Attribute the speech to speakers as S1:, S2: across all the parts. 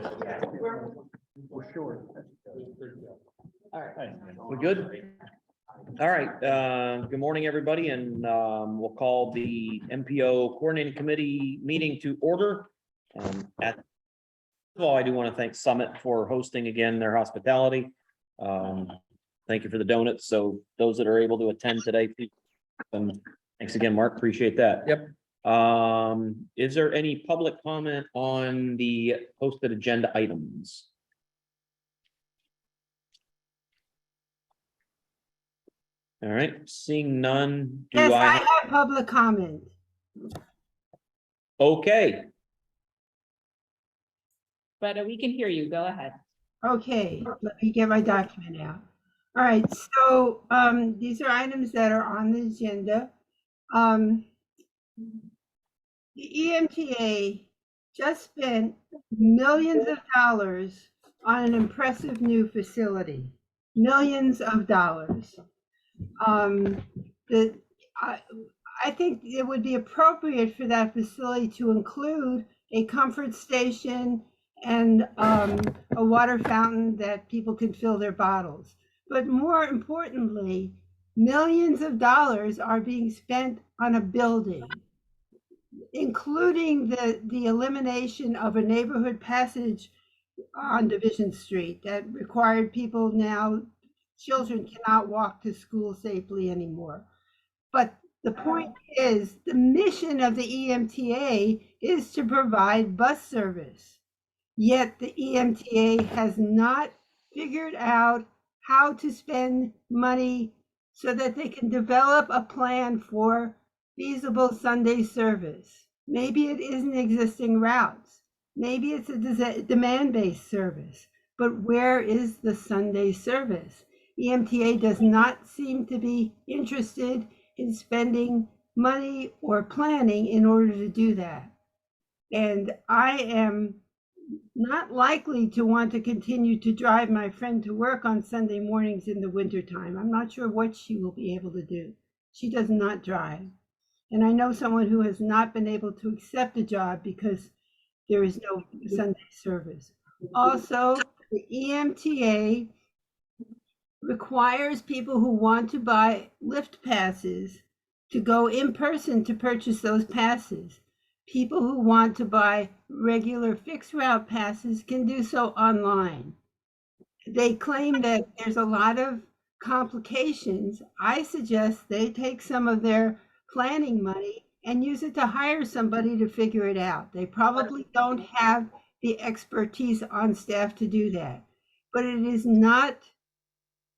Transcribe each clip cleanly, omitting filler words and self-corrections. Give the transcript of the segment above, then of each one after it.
S1: For sure.
S2: All right, we good? All right, good morning, everybody, and we'll call the MPO Coordinating Committee meeting to order. First of all, I do want to thank Summit for hosting again their hospitality. Thank you for the donuts. So those that are able to attend today, thanks again, Mark. Appreciate that. Yep. Is there any public comment on the posted agenda items? All right, seeing none.
S3: Yes, I have public comment.
S2: Okay.
S4: But we can hear you. Go ahead.
S3: Okay, let me get my document out. All right, so these are items that are on the agenda. The EMTA just spent millions of dollars on an impressive new facility. Millions of dollars. I think it would be appropriate for that facility to include a comfort station and a water fountain that people can fill their bottles. But more importantly, millions of dollars are being spent on a building, including the elimination of a neighborhood passage on Division Street that required people now, children cannot walk to school safely anymore. But the point is, the mission of the EMTA is to provide bus service. Yet the EMTA has not figured out how to spend money so that they can develop a plan for feasible Sunday service. Maybe it isn't existing routes. Maybe it's a demand-based service. But where is the Sunday service? EMTA does not seem to be interested in spending money or planning in order to do that. And I am not likely to want to continue to drive my friend to work on Sunday mornings in the wintertime. I'm not sure what she will be able to do. She does not drive. And I know someone who has not been able to accept a job because there is no Sunday service. Also, the EMTA requires people who want to buy lift passes to go in person to purchase those passes. People who want to buy regular fixed route passes can do so online. They claim that there's a lot of complications. I suggest they take some of their planning money and use it to hire somebody to figure it out. They probably don't have the expertise on staff to do that, but it is not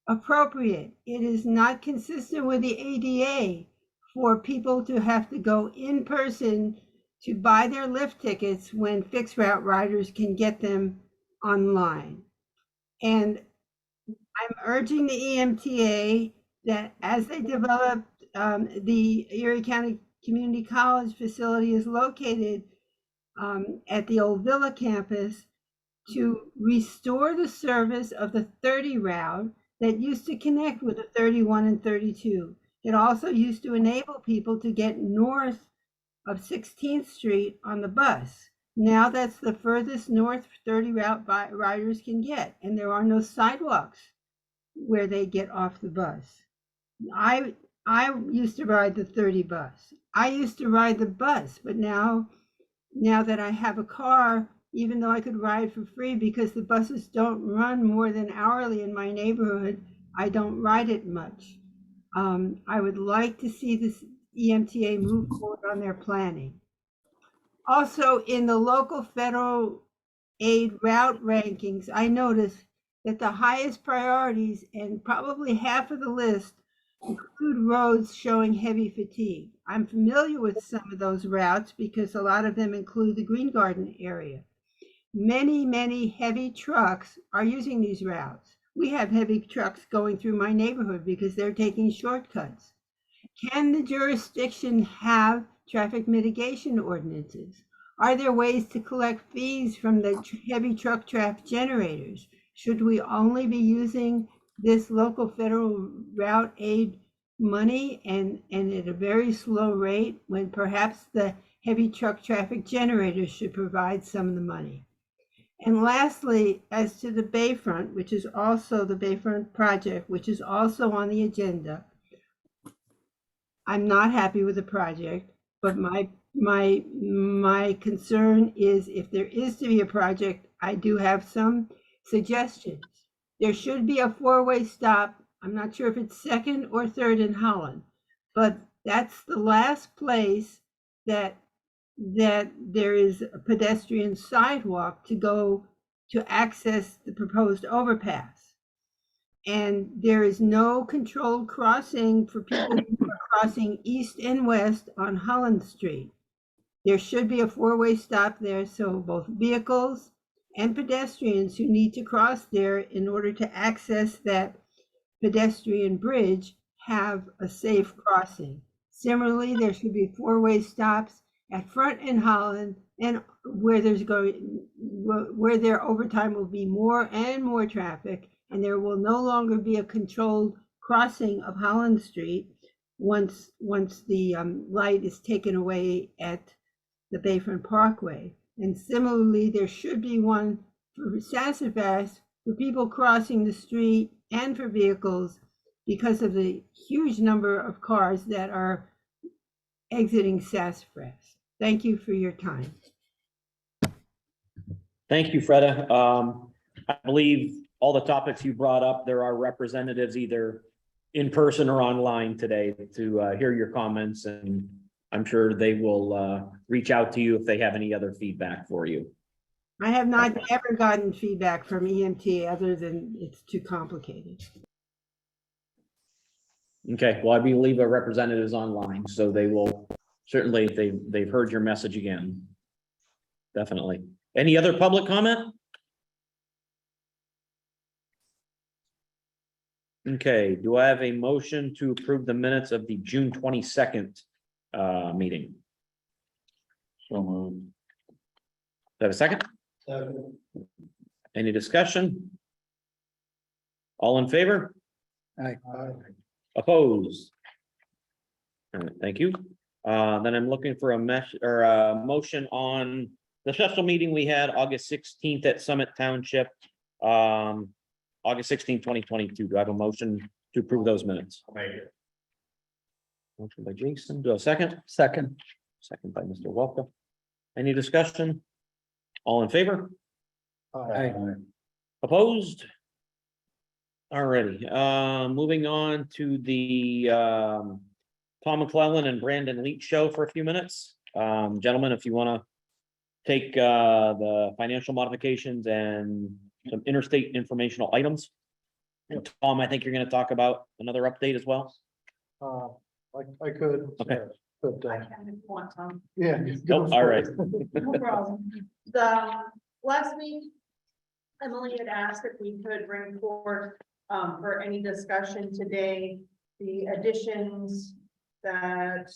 S3: appropriate. It is not consistent with the ADA for people to have to go in person to buy their lift tickets when fixed route riders can get them online. And I'm urging the EMTA that as they develop, the Erie County Community College facility is located at the old Villa campus, to restore the service of the 30 route that used to connect with the 31 and 32. It also used to enable people to get north of 16th Street on the bus. Now that's the furthest north 30 route riders can get, and there are no sidewalks where they get off the bus. I used to ride the 30 bus. I used to ride the bus, but now that I have a car, even though I could ride for free because the buses don't run more than hourly in my neighborhood, I don't ride it much. I would like to see this EMTA move forward on their planning. Also, in the local federal aid route rankings, I noticed that the highest priorities and probably half of the list include roads showing heavy fatigue. I'm familiar with some of those routes because a lot of them include the Green Garden area. Many heavy trucks are using these routes. We have heavy trucks going through my neighborhood because they're taking shortcuts. Can the jurisdiction have traffic mitigation ordinances? Are there ways to collect fees from the heavy truck traffic generators? Should we only be using this local federal route aid money and at a very slow rate when perhaps the heavy truck traffic generators should provide some of the money? And lastly, as to the Bayfront, which is also the Bayfront project, which is also on the agenda, I'm not happy with the project, but my concern is if there is to be a project, I do have some suggestions. There should be a four-way stop. I'm not sure if it's second or third in Holland, but that's the last place that there is a pedestrian sidewalk to go to access the proposed overpass. And there is no controlled crossing for people who are crossing east and west on Holland Street. There should be a four-way stop there so both vehicles and pedestrians who need to cross there in order to access that pedestrian bridge have a safe crossing. Similarly, there should be four-way stops at Front and Holland, and where there over time will be more and more traffic, and there will no longer be a controlled crossing of Holland Street once the light is taken away at the Bayfront Parkway. And similarly, there should be one for Sassafras for people crossing the street and for vehicles because of the huge number of cars that are exiting Sassafras. Thank you for your time.
S2: Thank you, Freda. I believe all the topics you brought up, there are representatives either in person or online today to hear your comments, and I'm sure they will reach out to you if they have any other feedback for you.
S3: I have not ever gotten feedback from EMT other than it's too complicated.
S2: Okay, well, I believe a representative is online, so they will certainly, they've heard your message again. Definitely. Any other public comment? Okay, do I have a motion to approve the minutes of the June 22nd meeting?
S1: So moved.
S2: Do I have a second? Any discussion? All in favor?
S1: Aye.
S2: Opposed? All right, thank you. Then I'm looking for a motion on the special meeting we had August 16th at Summit Township. August 16th, 2022. Do I have a motion to approve those minutes? Motion by Jason. Do I have a second?
S1: Second.
S2: Second by Mr. Welka. Any discussion? All in favor?
S1: Aye.
S2: Opposed? Alrighty, moving on to the Tom McClellan and Brandon Leach show for a few minutes. Gentlemen, if you want to take the financial modifications and some interstate informational items. And Tom, I think you're going to talk about another update as well.
S5: I could.
S2: Okay.
S5: But,
S4: I can if you want, Tom.
S5: yeah.
S2: Nope, all right.
S4: No problem. The last week, Emily had asked if we could bring forth for any discussion today, the additions that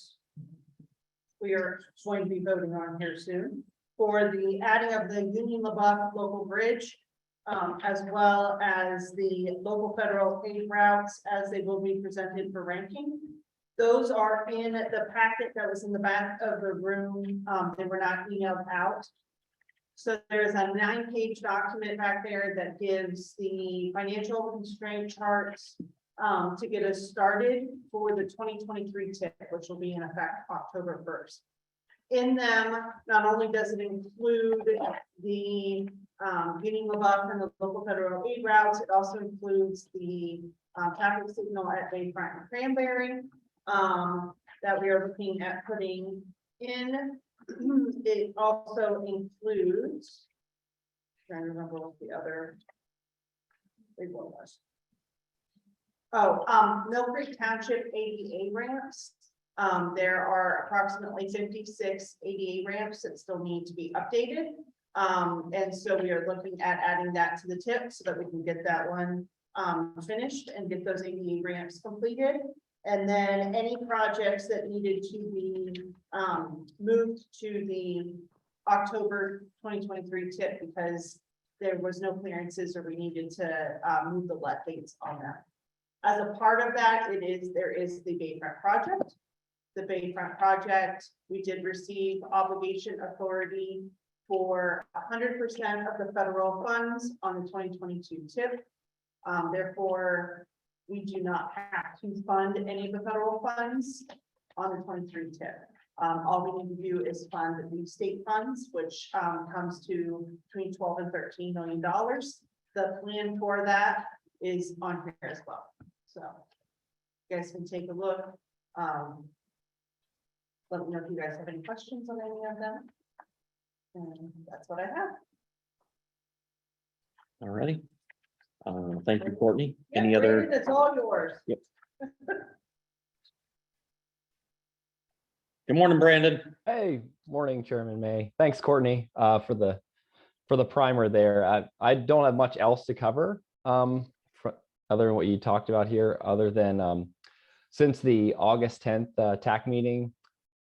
S4: we are going to be voting on here soon for the adding of the Union LaBeouf local bridge, as well as the local federal aid routes as they will be presented for ranking. Those are in the packet that was in the back of the room. They were not emailed out. So there's a 9-page document back there that gives the financial constraint charts to get us started for the 2023 TIP, which will be in effect October 1st. In them, not only does it include the Union LaBeouf and the local federal aid routes, it also includes the traffic signal at Bayfront and Cranberry that we are looking at putting in. It also includes, trying to remember what the other big one was. Oh, Mill Creek Township ADA ramps. There are approximately 56 ADA ramps that still need to be updated. And so we are looking at adding that to the tip so that we can get that one finished and get those ADA ramps completed. And then any projects that needed to be moved to the October 2023 tip because there was no clearances or we needed to move the let dates on that. As a part of that, there is the Bayfront project. The Bayfront project, we did receive obligation authority for 100% of the federal funds on the 2022 TIP. Therefore, we do not have to fund any of the federal funds on the 23 TIP. All we need to do is fund the state funds, which comes to between 12 and $13 million. The plan for that is on here as well. So you guys can take a look. Let me know if you guys have any questions on any of them. And that's what I have.
S2: All righty. Thank you, Courtney.
S4: Yeah,
S2: Any other?
S4: Brandon, it's all yours.
S2: Good morning, Brandon.
S6: Hey, morning, Chairman May. Thanks, Courtney, for the primer there. I don't have much else to cover other than what you talked about here, other than since the August 10th TAC meeting,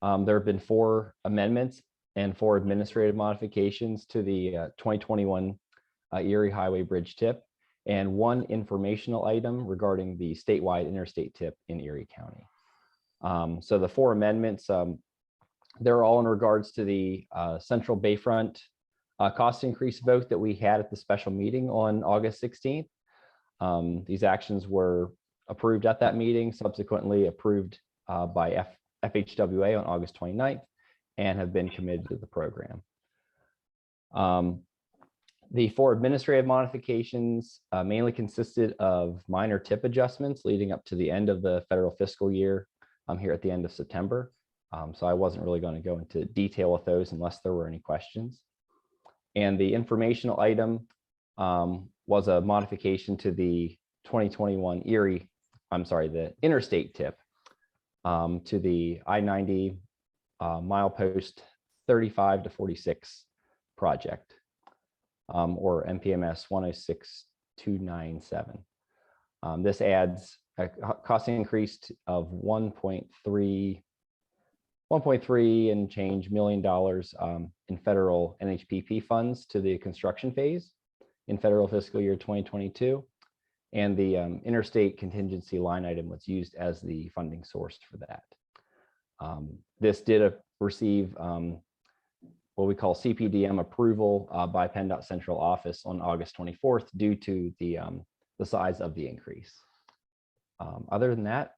S6: there have been 4 amendments and 4 administrative modifications to the 2021 Erie Highway Bridge TIP, and 1 informational item regarding the statewide interstate TIP in Erie County. So the 4 amendments, they're all in regards to the Central Bayfront cost increase vote that we had at the special meeting on August 16th. These actions were approved at that meeting, subsequently approved by FHWA on August 29th, and have been committed to the program. The 4 administrative modifications mainly consisted of minor TIP adjustments leading up to the end of the federal fiscal year here at the end of September. So I wasn't really going to go into detail with those unless there were any questions. And the informational item was a modification to the 2021 the interstate TIP to the I-90 milepost 35 to 46 project, or MPMS 106297. This adds a cost increase of 1.3 and change $1 million in federal NHPP funds to the construction phase in federal fiscal year 2022. And the interstate contingency line item was used as the funding source for that. This did receive what we call CPDM approval by PennDOT Central Office on August 24th due to the size of the increase. Other than that,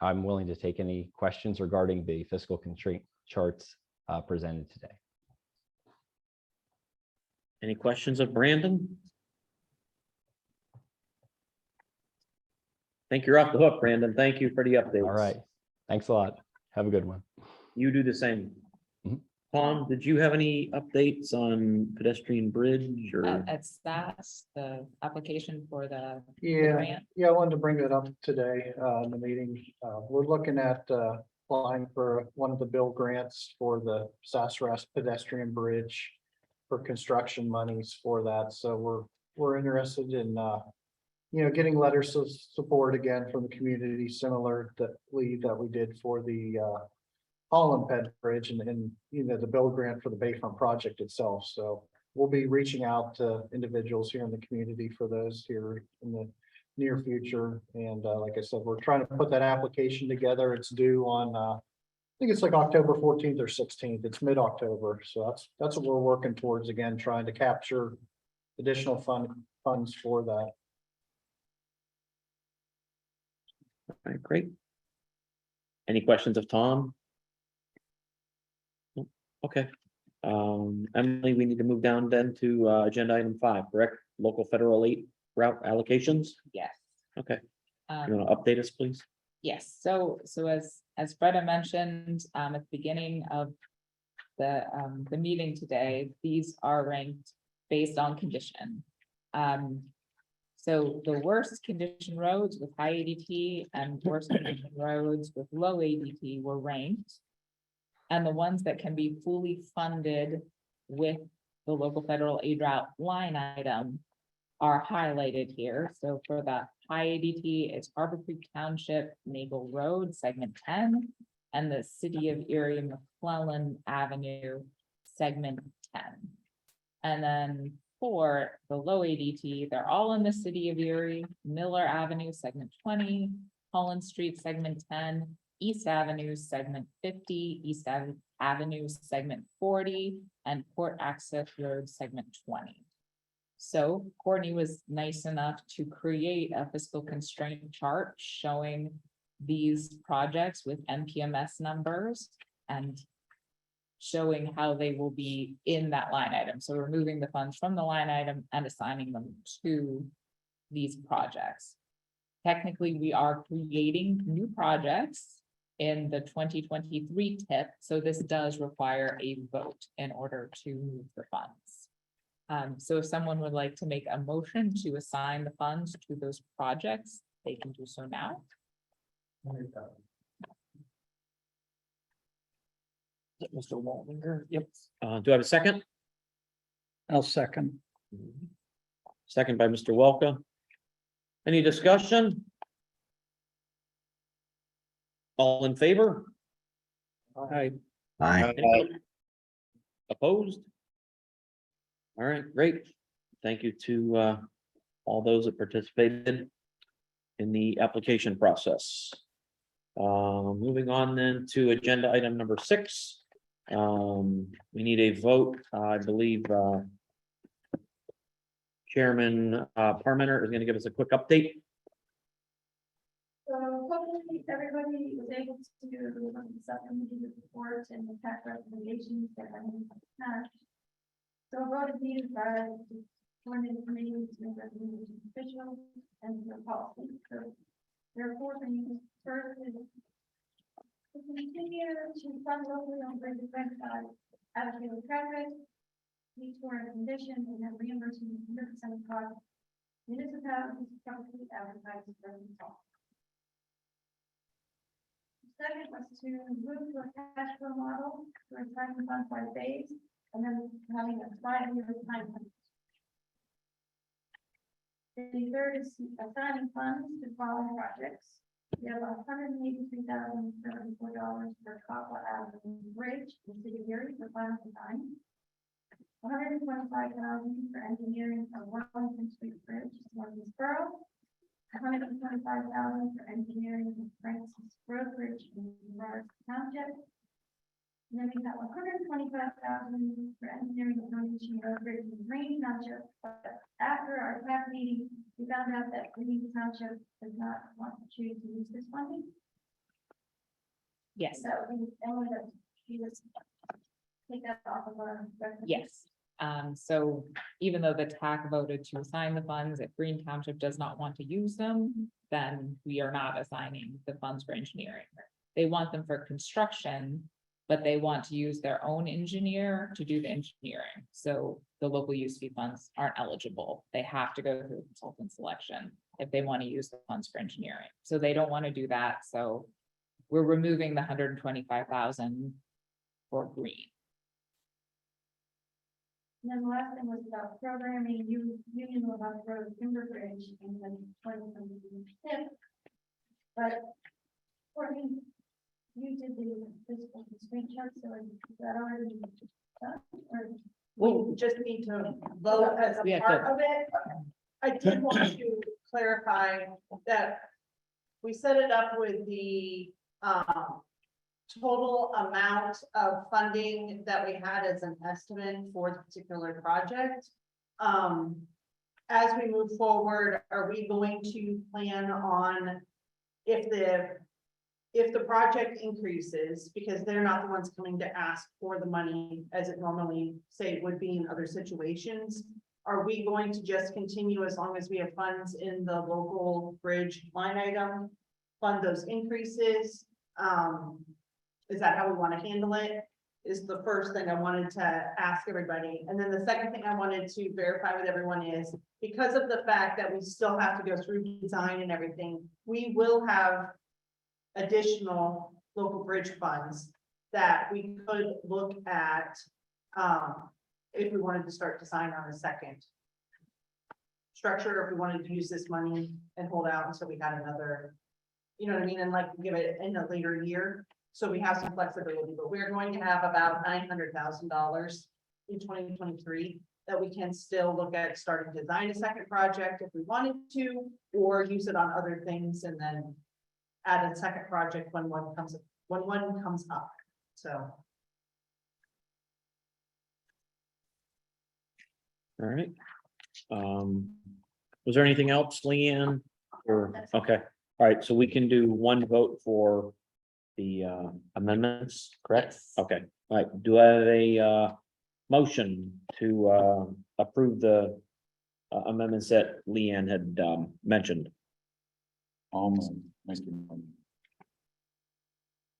S6: I'm willing to take any questions regarding the fiscal constraint charts presented today.
S2: Any questions of Brandon? I think you're off the hook, Brandon. Thank you for the updates.
S6: All right. Thanks a lot. Have a good one.
S2: You do the same.
S6: Mhm.
S2: Tom, did you have any updates on pedestrian bridge or?
S7: It's the application for the
S5: Yeah,
S7: grant.
S5: I wanted to bring that up today in the meeting. We're looking at applying for one of the bill grants for the Sassarus pedestrian bridge for construction monies for that. So we're interested in getting letters of support again from the community, similar that we did for the Holland Ped Bridge and the bill grant for the Bayfront project itself. So we'll be reaching out to individuals here in the community for those here in the near future. And like I said, we're trying to put that application together. It's due on I think it's like October 14th or 16th. It's mid-October. So that's what we're working towards, again, trying to capture additional funds for that.
S2: All right, great. Any questions of Tom? Okay. Emily, we need to move down then to agenda item 5, correct? Local federal aid route allocations.
S7: Yes.
S2: Okay, you
S7: Um,
S2: want to update us, please?
S7: yes, so as Freda mentioned, at the beginning of the meeting today, these are ranked based on condition. So the worst condition roads with high ADT and worst condition roads with low ADT were ranked. And the ones that can be fully funded with the local federal aid route line item are highlighted here. So for the high ADT, it's Harbor Creek Township, Nagle Road, segment 10, and the City of Erie McClellan Avenue, segment 10. And then for the low ADT, they're all in the City of Erie, Miller Avenue, segment 20, Holland Street, segment 10, East Avenue segment 50, Avenue segment 40, and Port Access Road segment 20. So Courtney was nice enough to create a fiscal constraint chart showing these projects with MPMS numbers and showing how they will be in that line item. So removing the funds from the line item and assigning them to these projects. Technically, we are creating new projects in the 2023 TIP, so this does require a vote in order to move the funds. So if someone would like to make a motion to assign the funds to those projects, they can do so now.
S2: Mr. Waldinger, yep. Do I have a second?
S1: I'll second.
S2: Second by Mr. Welka. Any discussion? All in favor?
S1: Aye.
S2: Any opposed? All right, great. Thank you to all those that participated in the application process. Moving on then to agenda item number 6. We need a vote, I believe. Chairman Parmenter is going to give us a quick update.
S4: So hopefully everybody was able to look at the subcommittee reports and the tax recommendations that I have. So voted these by one of the committees to make recommendations official and the policy. So there are 4 things. First is to continue to fund locally on bridge side out of the traffic, detour and conditions, and then reimbursement 100% of cost. Municipalities publicly advertise for themselves. Second was to move to a cash flow model for assigning funds by phase and then having a 5-year time limit. The third is assigning funds to following projects. We have $183,074 for Copper Avenue Bridge in the city of Erie for final design. $125,000 for engineering of Wellington Street Bridge, Northeast Borough. $125,000 for engineering of Francis Road Bridge in Morris Township. And then we have $125,000 for engineering of Northeast Road Bridge in Green Township. But after our TAP meeting, we found out that Green Township does not want to choose to use this funding.
S7: Yes,
S4: So we wanted to just take that off of our.
S7: yes. So even though the TAC voted to assign the funds, if Green Township does not want to use them, then we are not assigning the funds for engineering. They want them for construction, but they want to use their own engineer to do the engineering. So the local use fee funds aren't eligible. They have to go through consultant selection if they want to use the funds for engineering. So they don't want to do that. So we're removing the $125,000 for green.
S4: And then the last thing was about programming Union Levant Road Timber Bridge in the 2022 TIP. But Courtney, you did the physical screenshot, so is that already done? Or
S2: Well,
S4: we just need to vote as a
S7: We have
S4: part
S7: to-
S4: of it? I did want to clarify that we set it up with the total amount of funding that we had as an estimate for the particular project. As we move forward, are we going to plan on if the project increases, because they're not the ones coming to ask for the money as it normally say would be in other situations? Are we going to just continue as long as we have funds in the local bridge line item, fund those increases? Is that how we want to handle it? Is the first thing I wanted to ask everybody. And then the second thing I wanted to verify with everyone is, because of the fact that we still have to go through design and everything, we will have additional local bridge funds that we could look at if we wanted to start design on a second structure, if we wanted to use this money and hold out until we had another, you know what I mean, and like give it in a later year. So we have some flexibility, but we're going to have about $900,000 in 2023 that we can still look at starting to design a second project if we wanted to, or use it on other things and then add a second project when one comes up, so.
S2: All right. Was there anything else, Leanne? Or, okay, all right, so we can do one vote for the amendments, correct?
S7: Yes.
S2: Okay, all right, do I have a motion to approve the amendments that Leanne had mentioned? Do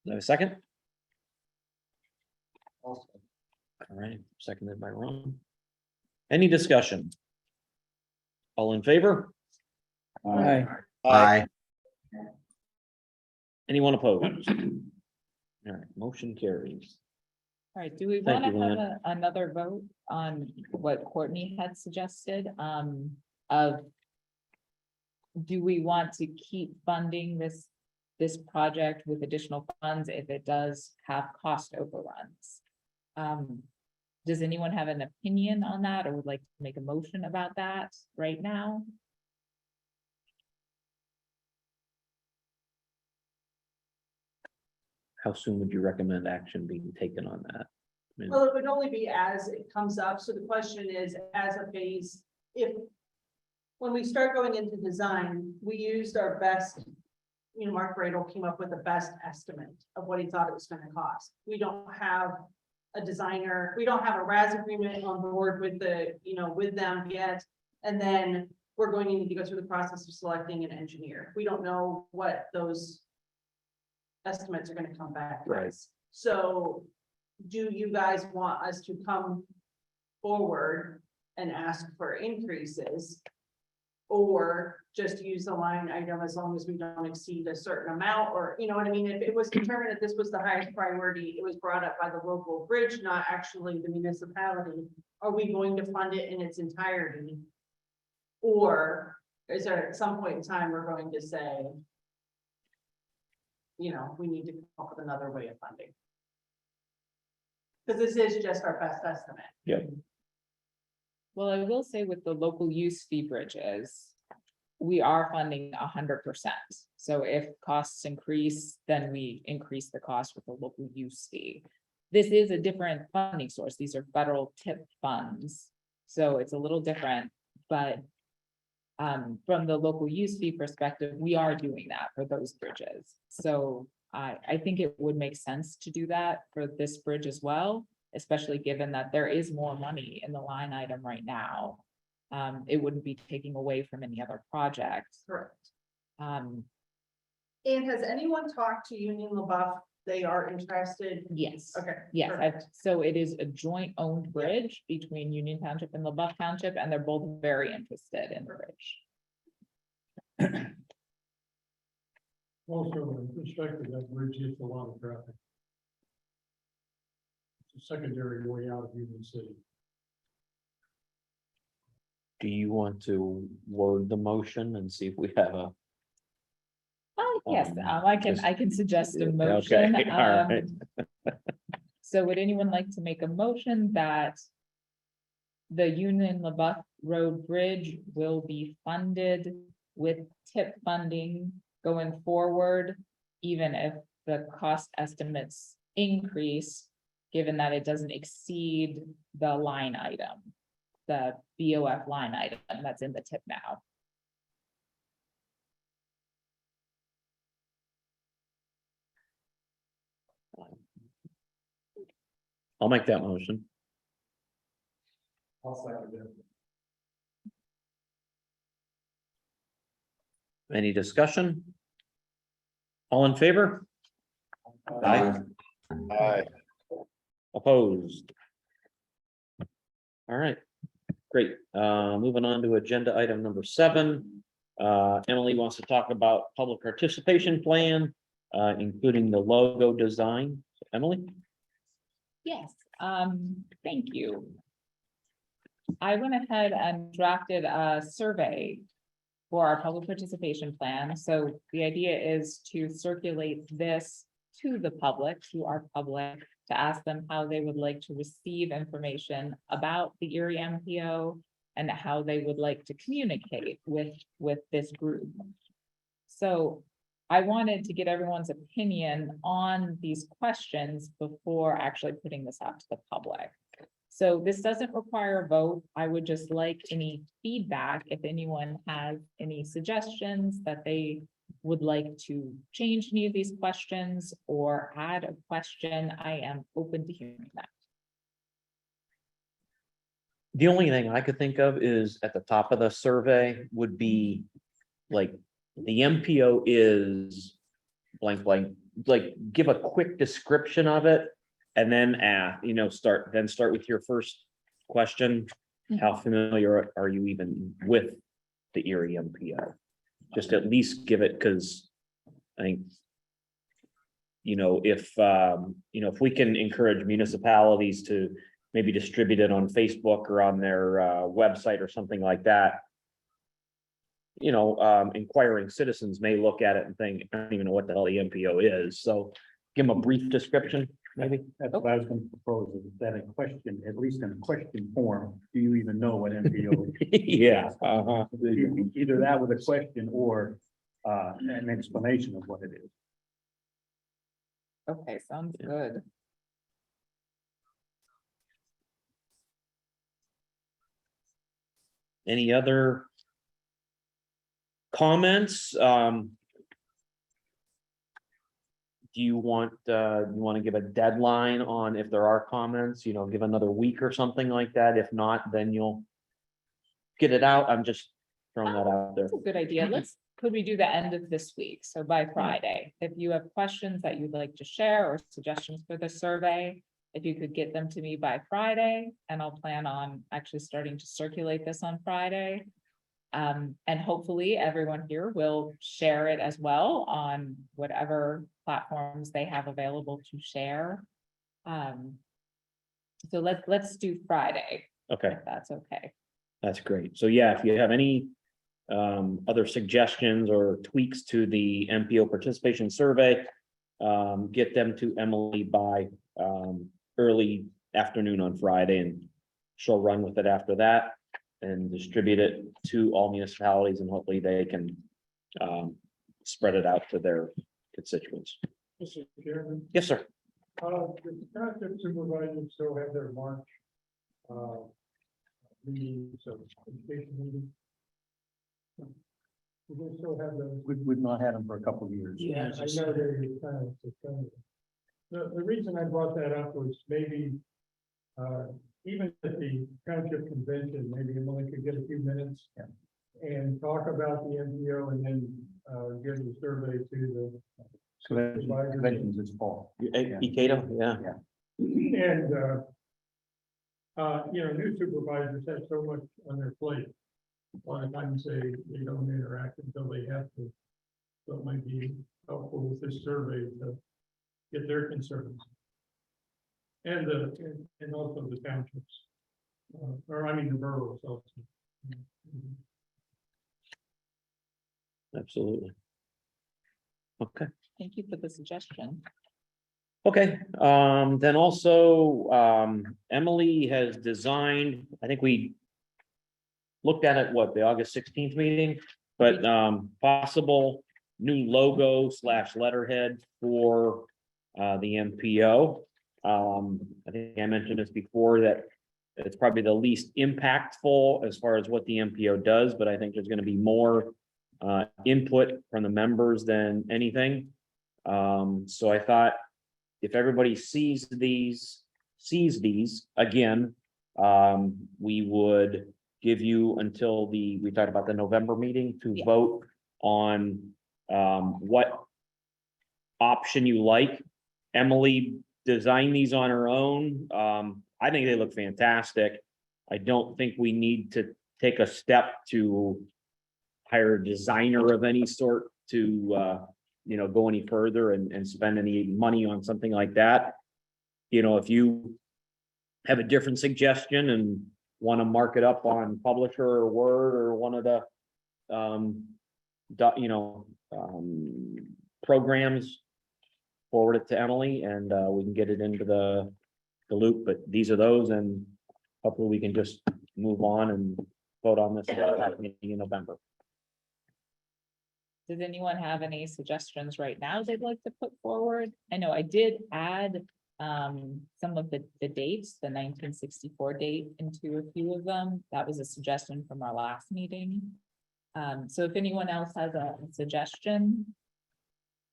S2: I have a second? All right, seconded by Ron. Any discussion? All in favor?
S1: Aye.
S2: Aye. Anyone opposed? All right, motion carries.
S7: All right, do we
S2: Thank
S7: want to
S2: you,
S7: have
S2: Lynn.
S7: another vote on what Courtney had suggested, of do we want to keep funding this project with additional funds if it does have cost overruns? Does anyone have an opinion on that or would like to make a motion about that right now?
S2: How soon would you recommend action being taken on that? I mean,
S4: Well, it would only be as it comes up, so the question is, as a phase, if. When we start going into design, we used our best, Mark Bradle came up with the best estimate of what he thought it was gonna cost. We don't have a designer, we don't have a RAS agreement on board with with them yet. And then we're going to need to go through the process of selecting an engineer. We don't know what those estimates are gonna come back.
S2: Right.
S4: So do you guys want us to come forward and ask for increases? Or just use the line item as long as we don't exceed a certain amount, or you know what I mean? If it was determined that this was the highest priority, it was brought up by the local bridge, not actually the municipality. Are we going to fund it in its entirety? Or is there at some point in time, we're going to say, we need to come up with another way of funding? Because this is just our best estimate.
S2: Yeah,
S7: Well, I will say with the local use fee bridges, we are funding 100%. So if costs increase, then we increase the cost with the local use fee. This is a different funding source. These are federal tip funds. So it's a little different, but from the local use fee perspective, we are doing that for those bridges. So I think it would make sense to do that for this bridge as well, especially given that there is more money in the line item right now. It wouldn't be taking away from any other projects.
S4: Correct.
S7: Um,
S4: And has anyone talked to Union LaBeouf? They are interested.
S7: yes.
S4: Okay.
S7: Yes,
S4: perfect.
S7: so it is a joint owned bridge between Union Township and LaBeouf Township, and they're both very interested in the bridge.
S8: Also, with respect to that bridge, it's a lot of traffic. It's a secondary way out of Union City.
S2: do you want to word the motion and see if we have a?
S7: Oh, yes,
S2: just-
S7: I can suggest a
S2: Okay,
S7: motion.
S2: all right.
S7: So would anyone like to make a motion that the Union LaBeouf Road Bridge will be funded with tip funding going forward, even if the cost estimates increase, given that it doesn't exceed the line item, the BOF line item that's in the tip now?
S2: I'll make that motion.
S8: I'll second it.
S2: Any discussion? All in favor? Aye. Opposed? All right, great. Moving on to agenda item number 7. Emily wants to talk about public participation plan, including the logo design. Emily?
S7: Yes, thank you. I went ahead and drafted a survey for our public participation plan. So the idea is to circulate this to the public, to our public, to ask them how they would like to receive information about the Erie MPO and how they would like to communicate with this group. So I wanted to get everyone's opinion on these questions before actually putting this out to the public. So this doesn't require a vote. I would just like any feedback, if anyone has any suggestions that they would like to change any of these questions or add a question, I am open to hearing that.
S2: The only thing I could think of is at the top of the survey would be like, the MPO is blank, blank, like, give a quick description of it. And then, start with your first question. How familiar are you even with the Erie MPO? Just at least give it, because I think, if we can encourage municipalities to maybe distribute it on Facebook or on their website or something like that, inquiring citizens may look at it and think, I don't even know what the hell the MPO is. So give them a brief description, maybe.
S9: That's what I was gonna propose, is that a question, at least in a question form, do you even know what MPO is?
S2: Yeah.
S9: Either that with a question or an explanation of what it is.
S7: Okay, sounds good.
S2: Any other comments? Do you want to give a deadline on if there are comments, give another week or something like that? If not, then you'll get it out. I'm just throwing that out there.
S7: That's a good idea. Could we do the end of this week? So by Friday, if you have questions that you'd like to share or suggestions for the survey, if you could get them to me by Friday, and I'll plan on actually starting to circulate this on Friday. And hopefully everyone here will share it as well on whatever platforms they have available to share. So let's do Friday,
S2: Okay,
S7: if that's okay.
S2: that's great. So yeah, if you have any other suggestions or tweaks to the MPO participation survey, get them to Emily by early afternoon on Friday, and she'll run with it after that and distribute it to all municipalities, and hopefully they can spread it out to their constituents.
S8: Mr. Chairman,
S2: Yes, sir.
S8: the township supervisors still have their March meetings, so education meeting. We will still have those.
S9: We've not had them for a couple of years.
S8: I know they're kind of suspended. The reason I brought that up was maybe, even at the township convention, maybe Emily could get a few minutes and talk about the MPO, and then give the survey to the.
S9: So that conventions this fall.
S2: Ikeda, yeah.
S8: And, new supervisors have so much on their plate. A lot of times they don't interact until they have to. So it might be helpful with this survey to get their concerns. And also the townships. The boroughs also.
S2: Absolutely. Okay.
S7: Thank you for the suggestion.
S2: Okay, then also, Emily has designed, I think we looked at it, the August 16th meeting, but, possible new logo / letterhead for, the MPO. I think I mentioned this before, that it's probably the least impactful as far as what the MPO does, but I think there's going to be more, input from the members than anything. So I thought, if everybody sees these again, we would give you until we talked about the November meeting to vote on what option you like. Emily designed these on her own. I think they look fantastic. I don't think we need to take a step to hire a designer of any sort to go any further and spend any money on something like that. If you have a different suggestion and want to mark it up on Publisher or Word or one of the programs, forward it to Emily, and we can get it into the loop. But these are those, and hopefully we can just move on and vote on this in November.
S7: Does anyone have any suggestions right now they'd like to put forward? I know I did add some of the dates, the 1964 date into a few of them. That was a suggestion from our last meeting. So if anyone else has a suggestion,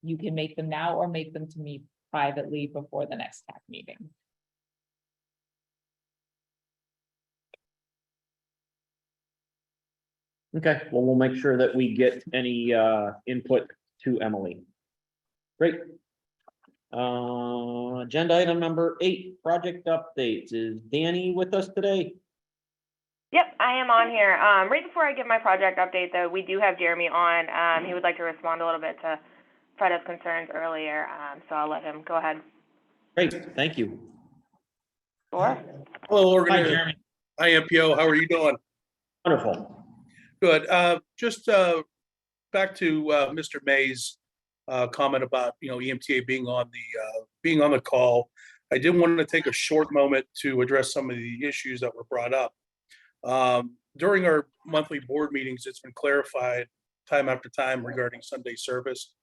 S7: you can make them now or make them to me privately before the next TAC meeting.
S2: Okay, well, we'll make sure that we get any input to Emily. Great. Agenda item number 8, project updates. Is Danny with us today?
S10: Yep, I am on here. Right before I give my project update, though, we do have Jeremy on. He would like to respond a little bit to Freda's concerns earlier, so I'll let him go ahead.
S2: Great, thank you.
S10: Sure.
S11: Hello,
S2: Hi,
S11: organization.
S2: Jeremy.
S11: Hi, MPO. How are you doing?
S2: Wonderful.
S11: Good. Just back to Mr. May's comment about, EMTA being on the call. I did want to take a short moment to address some of the issues that were brought up. During our monthly board meetings, it's been clarified time after time regarding Sunday service.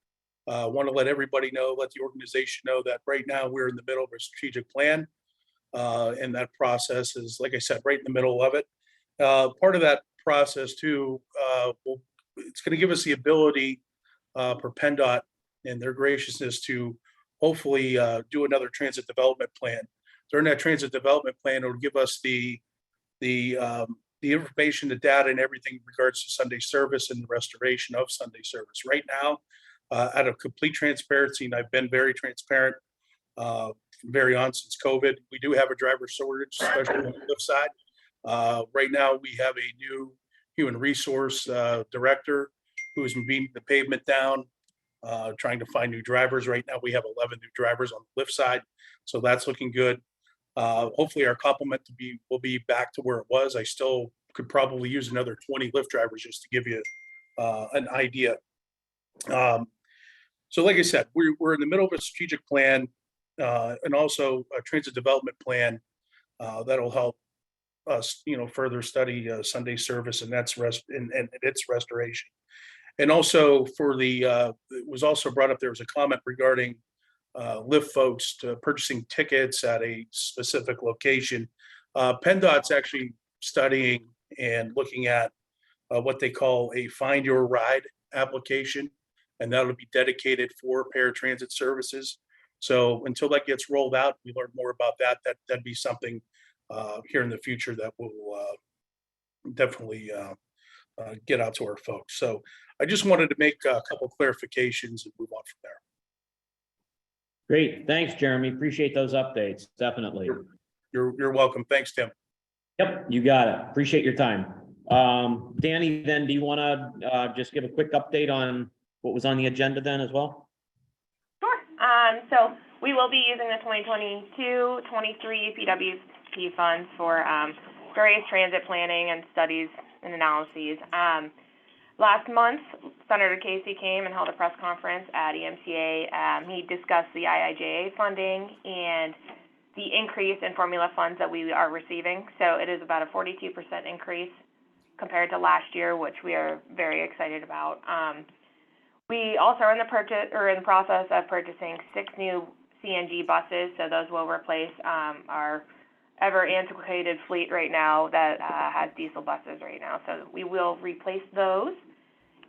S11: Want to let everybody know, let the organization know that right now we're in the middle of a strategic plan. And that process is, like I said, right in the middle of it. Part of that process too, it's going to give us the ability for PennDOT and their graciousness to hopefully do another transit development plan. During that transit development plan, it will give us the information, the data, and everything in regards to Sunday service and the restoration of Sunday service. Right now, out of complete transparency, and I've been very transparent, very on since COVID, we do have a driver shortage, especially on the flip side. Right now, we have a new human resource director who has been beating the pavement down, trying to find new drivers. Right now, we have 11 new drivers on the lift side, so that's looking good. Hopefully, our complement will be back to where it was. I still could probably use another 20 lift drivers just to give you an idea. So, like I said, we're in the middle of a strategic plan and also a transit development plan that'll help us, further study Sunday service and and its restoration. And also it was also brought up, there was a comment regarding lift folks to purchasing tickets at a specific location. PennDOT's actually studying and looking at what they call a Find Your Ride application, and that'll be dedicated for paratransit services. So until that gets rolled out, we learn more about that. That'd be something here in the future that will definitely get out to our folks. So I just wanted to make a couple clarifications and move on from there.
S2: Great, thanks, Jeremy. Appreciate those updates, definitely.
S11: You're welcome. Thanks, Tim.
S2: Yep, you got it. Appreciate your time. Danny, then do you want to just give a quick update on what was on the agenda then as well?
S10: Sure. So we will be using the 2022-23 PWP funds for various transit planning and studies and analyses. Last month, Senator Casey came and held a press conference at EMTA. He discussed the IIJA funding and the increase in formula funds that we are receiving. So it is about a 42% increase compared to last year, which we are very excited about. We also are in the process of purchasing 6 new CNG buses. So those will replace our ever antiquated fleet right now that has diesel buses right now. So we will replace those.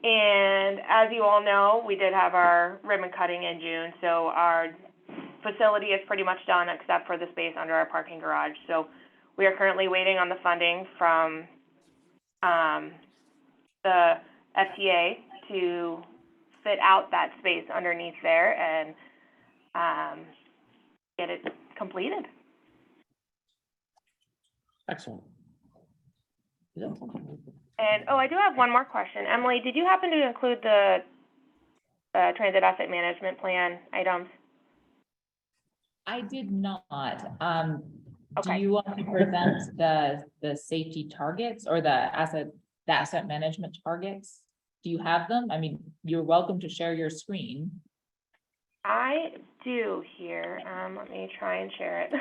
S10: And as you all know, we did have our ribbon cutting in June. So our facility is pretty much done except for the space under our parking garage. So we are currently waiting on the funding from the FTA to fit out that space underneath there and get it completed.
S2: Excellent.
S10: And, I do have one more question. Emily, did you happen to include the transit asset management plan items?
S7: I did not. Do
S10: Okay.
S7: you want to present the safety targets or the asset management targets? Do you have them? I mean, you're welcome to share your screen.
S10: I do here. Let me try and share it.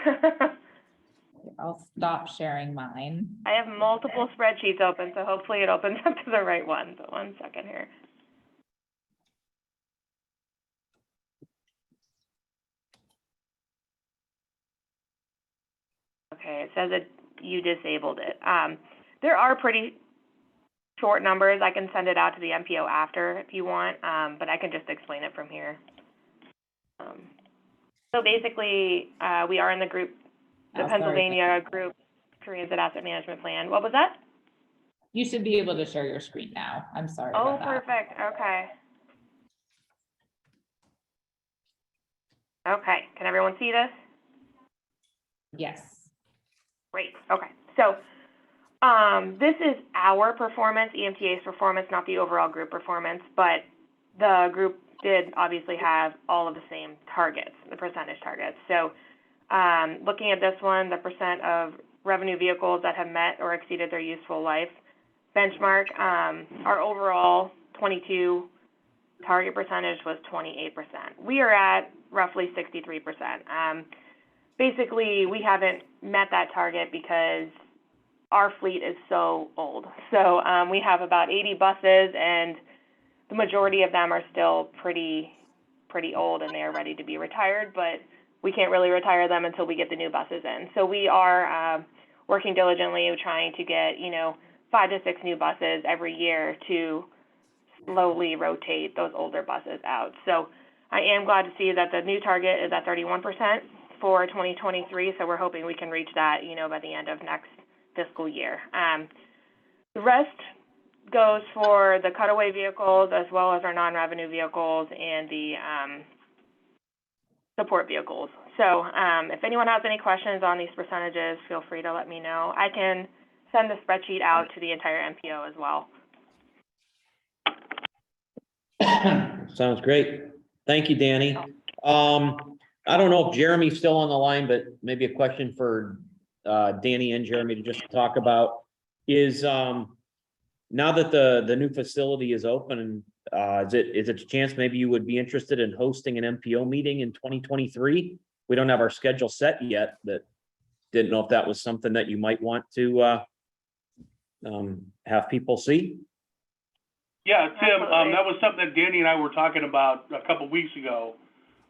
S7: I'll stop sharing mine.
S10: I have multiple spreadsheets open, so hopefully it opens up to the right one. But one second here. Okay, it says that you disabled it. There are pretty short numbers. I can send it out to the MPO after if you want, but I can just explain it from here. So basically, we are in the group, the
S7: Oh, sorry.
S10: Pennsylvania Group Transit Asset Management Plan. What was that?
S7: You should be able to share your screen now. I'm sorry
S10: Oh,
S7: about that.
S10: perfect. Okay. Okay, can everyone see this?
S7: Yes.
S10: Great, okay. So, this is our performance, EMTA's performance, not the overall group performance, but the group did obviously have all of the same targets, the percentage targets. So, looking at this one, the percent of revenue vehicles that have met or exceeded their useful life benchmark, our overall 22 target percentage was 28%. We are at roughly 63%. Basically, we haven't met that target because our fleet is so old. So we have about 80 buses, and the majority of them are still pretty old, and they are ready to be retired, but we can't really retire them until we get the new buses in. So we are working diligently trying to get, 5 to 6 new buses every year to slowly rotate those older buses out. So I am glad to see that the new target is at 31% for 2023. So we're hoping we can reach that, by the end of next fiscal year. The rest goes for the cutaway vehicles as well as our non-revenue vehicles and the support vehicles. So if anyone has any questions on these percentages, feel free to let me know. I can send the spreadsheet out to the entire MPO as well.
S2: Sounds great. Thank you, Danny. I don't know if Jeremy's still on the line, but maybe a question for Danny and Jeremy to just talk about is now that the new facility is open, is it a chance maybe you would be interested in hosting an MPO meeting in 2023? We don't have our schedule set yet, but didn't know if that was something that you might want to have people see.
S11: Yeah, Tim,
S10: Absolutely.
S11: that was something that Danny and I were talking about a couple weeks ago,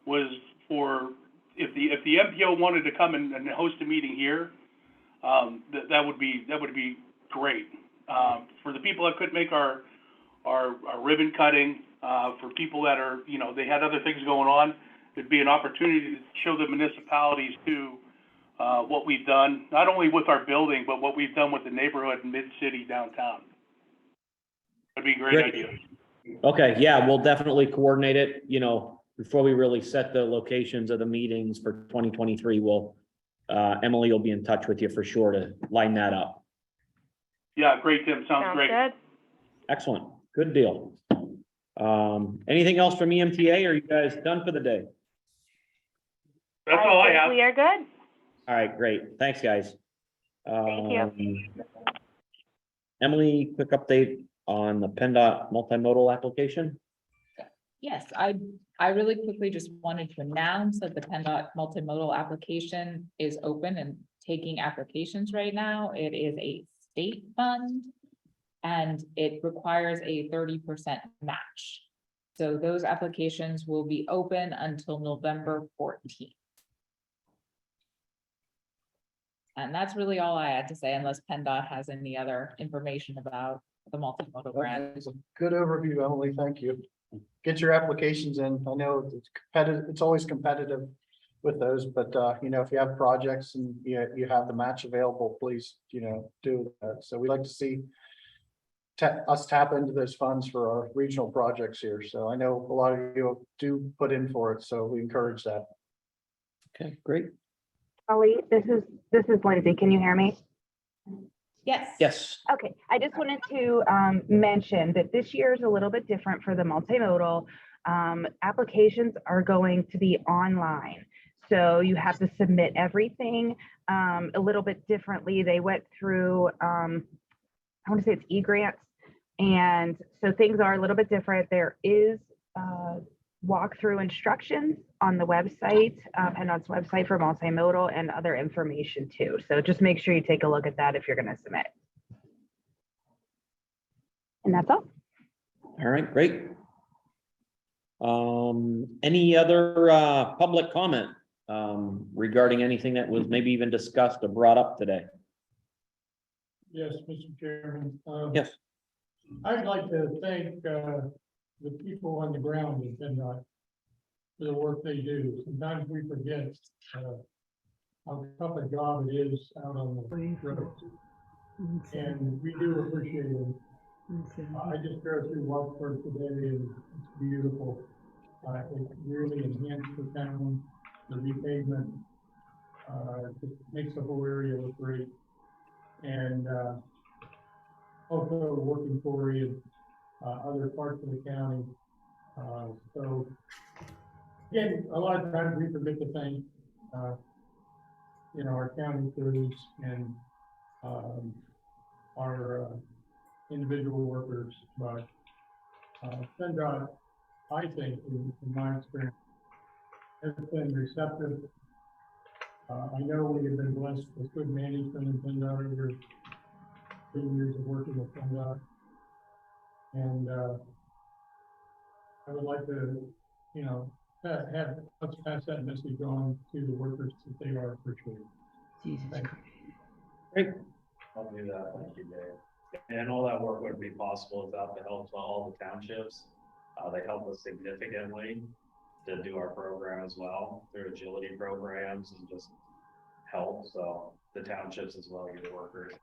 S11: was for if the MPO wanted to come and host a meeting here, that would be great. For the people that couldn't make our ribbon cutting, for people that are, they had other things going on, it'd be an opportunity to show the municipalities too, what we've done, not only with our building, but what we've done with the neighborhood in mid-city downtown. That'd be a great idea.
S2: Okay, yeah, we'll definitely coordinate it, before we really set the locations of the meetings for 2023. We'll, Emily will be in touch with you for sure to line that up.
S11: Yeah, great, Tim. Sounds great.
S10: Good.
S2: Excellent, good deal. Anything else from EMTA? Are you guys done for the day?
S11: That's all I
S10: think
S11: have.
S10: we are good.
S2: All right, great. Thanks, guys.
S10: Thank you.
S2: Emily, quick update on the PennDOT multimodal application.
S7: Yes, I really quickly just wanted to announce that the PennDOT multimodal application is open and taking applications right now. It is a state fund and it requires a 30% match. So those applications will be open until November 14th. And that's really all I had to say, unless PennDOT has any other information about the multimodal grant.
S5: That's a good overview, Emily. Thank you. Get your applications in. I know it's competitive. It's always competitive with those, but if you have projects and you have the match available, please, do that. So we like to see us tap into those funds for our regional projects here. So I know a lot of you do put in for it, so we encourage that.
S2: Okay, great.
S12: Ellie, this is Lindsay. Can you hear me?
S7: Yes.
S2: Yes.
S12: Okay, I just wanted to mention that this year is a little bit different for the multimodal. Applications are going to be online. So you have to submit everything a little bit differently. They went through, I want to say it's e-grants. And so things are a little bit different. There is walkthrough instructions on the website, PennDOT's website for multimodal and other information too. So just make sure you take a look at that if you're going to submit. And that's all.
S2: All right, great. Any other public comment regarding anything that was maybe even discussed or brought up today?
S8: Yes, Mr. Chairman.
S2: Yes.
S8: I'd like to thank, the people on the ground in PennDOT for the work they do. Sometimes we forget, how tough a job it is out on the roads, and we do appreciate it. I just drove through Watford today and it's beautiful. It really enhanced the town, the repavement. Just makes the whole area look great. And, also working for in other parts of the county. So again, a lot of times we forget to thank, our county crews and our individual workers, but PennDOT, I think, in my experience, has been receptive. I know we have been blessed with good management in PennDOT over 2 years of working with PennDOT. And I would like to, let's pass that message on to the workers that they are appreciated.
S3: Jesus
S8: Thank
S3: Christ.
S2: Great.
S13: I'll do that. Thank you, Dave. And all that work wouldn't be possible without the help of all the townships. They help us significantly to do our program as well through agility programs and just help. So the townships as well, your workers.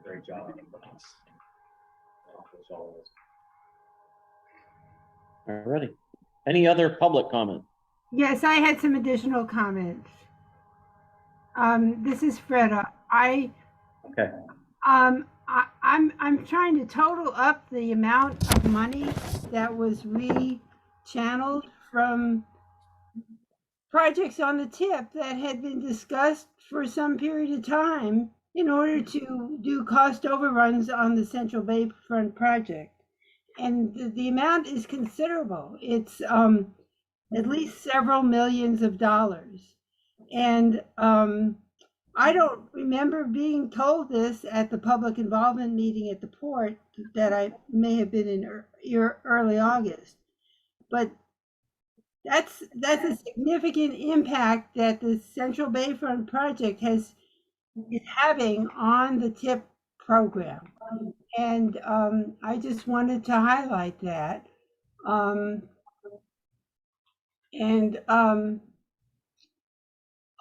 S13: Great job.
S2: All righty. Any other public comment?
S3: Yes, I had some additional comments. This is Freda.
S2: Okay.
S3: I'm trying to total up the amount of money that was re-channeled from projects on the tip that had been discussed for some period of time in order to do cost overruns on the Central Bayfront project. And the amount is considerable. It's at least several millions of dollars. And I don't remember being told this at the public involvement meeting at the port that I may have been in early August. But that's a significant impact that the Central Bayfront project is having on the TIP program. And I just wanted to highlight that.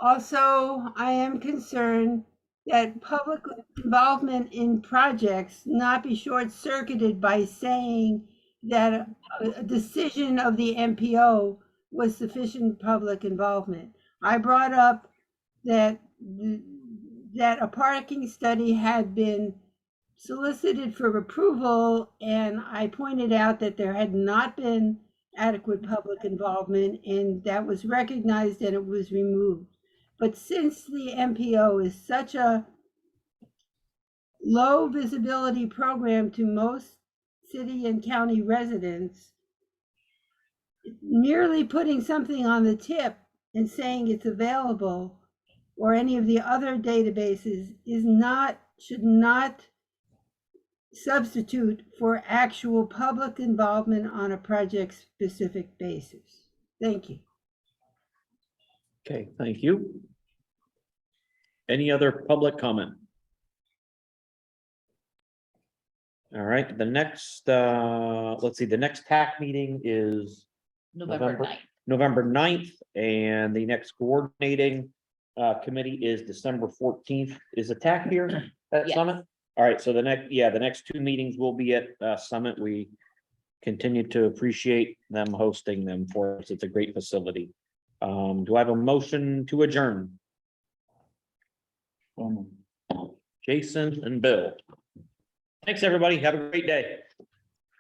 S3: Also, I am concerned that public involvement in projects not be short-circuited by saying that a decision of the MPO was sufficient public involvement. I brought up that a parking study had been solicited for approval, and I pointed out that there had not been adequate public involvement, and that was recognized and it was removed. But since the MPO is such a low visibility program to most city and county residents, merely putting something on the tip and saying it's available or any of the other databases should not substitute for actual public involvement on a project-specific basis. Thank you.
S2: Okay, thank you. Any other public comment? All right, the next, let's see, the next TAC meeting is
S7: November 9th.
S2: November 9th, and the next coordinating committee is December 14th. Is the TAC here at
S7: Yes.
S2: Summit? All right, so the next two meetings will be at Summit. We continue to appreciate them hosting them for us. It's a great facility. Do I have a motion to adjourn? Jason and Bill. Thanks, everybody. Have a great day.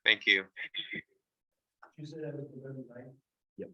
S14: Thank you.
S2: Yep.